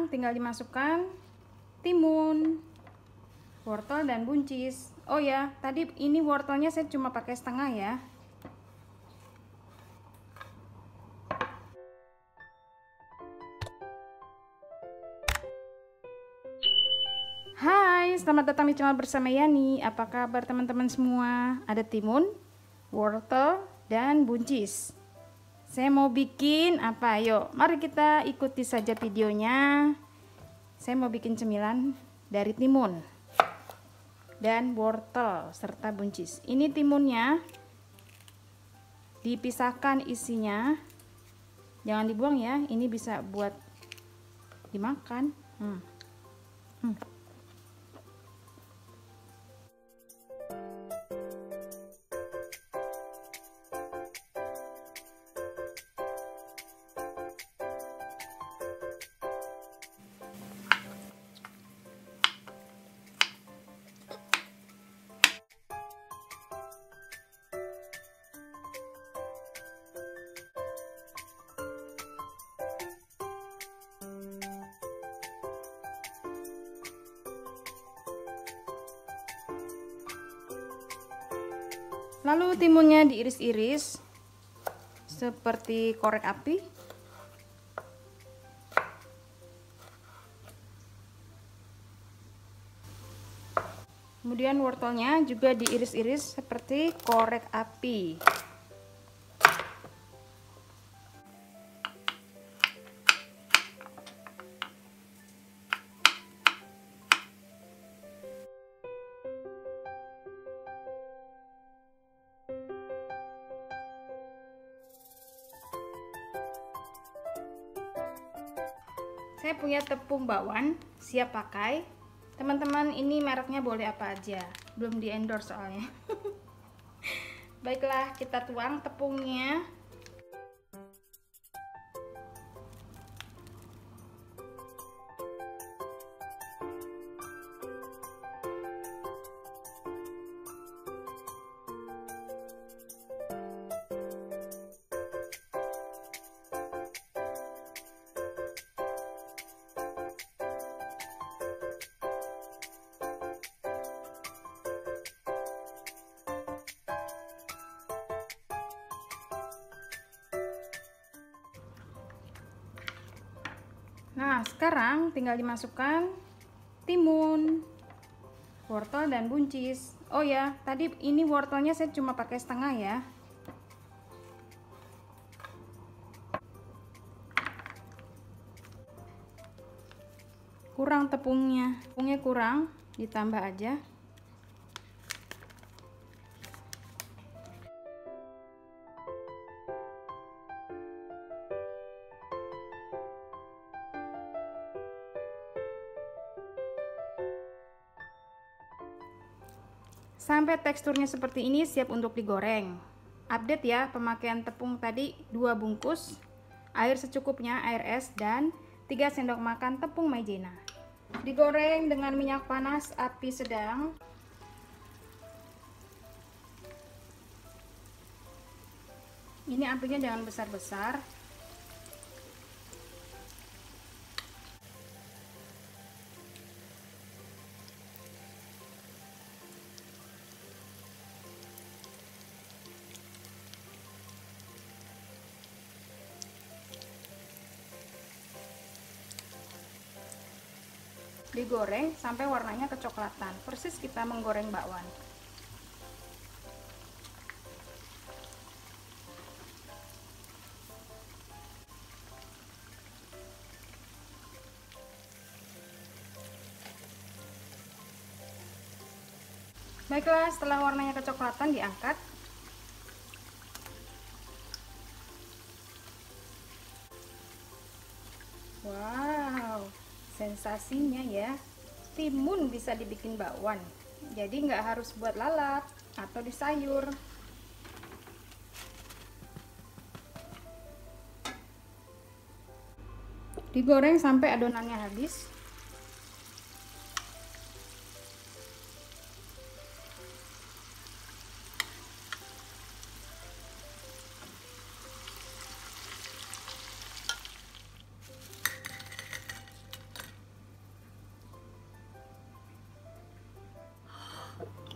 sekarang tinggal dimasukkan timun, wortel, dan buncis. Oh ya, tadi ini wortelnya saya cuma pakai setengah ya. Hai, selamat datang di channel bersama Yani. Apa kabar teman-teman semua? Ada timun, wortel, dan buncis. Saya mau bikin apa? Yuk, mari kita ikuti saja videonya. Saya mau bikin cemilan dari timun dan wortel serta buncis. Ini timunnya dipisahkan isinya, jangan dibuang ya. Ini bisa buat dimakan. Lalu timunnya diiris-iris seperti korek api. Kemudian wortelnya juga diiris-iris seperti korek api. Saya punya tepung bakwan siap pakai. Teman-teman, ini mereknya boleh apa aja, belum di endorse soalnya. Baiklah, kita tuang tepungnya. Nah, sekarang tinggal dimasukkan timun, wortel, dan buncis. Oh ya, tadi ini wortelnya saya cuma pakai setengah ya. Kurang tepungnya kurang, ditambah aja. Sampai teksturnya seperti ini, siap untuk digoreng. Update ya, pemakaian tepung tadi 2 bungkus, air secukupnya, air es, dan 3 sendok makan tepung maizena. Digoreng dengan minyak panas api sedang. Ini apinya jangan besar-besar. Digoreng sampai warnanya kecoklatan, persis kita menggoreng bakwan. Baiklah, setelah warnanya kecoklatan diangkat. Wow, sensasinya ya, timun bisa dibikin bakwan. Jadi nggak harus buat lalap atau di sayur. Digoreng sampai adonannya habis.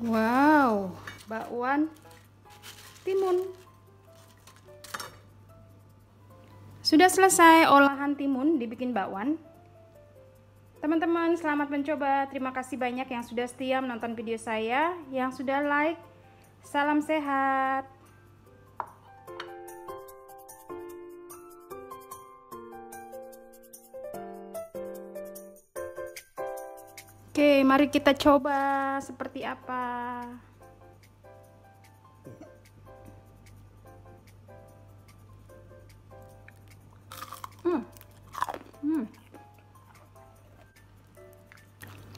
Wow, bakwan timun. Sudah selesai olahan timun dibikin bakwan. Teman-teman, selamat mencoba. Terima kasih banyak yang sudah setia menonton video saya, yang sudah like. Salam sehat. Oke, mari kita coba seperti apa.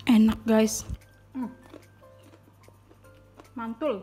Enak guys. Mantul.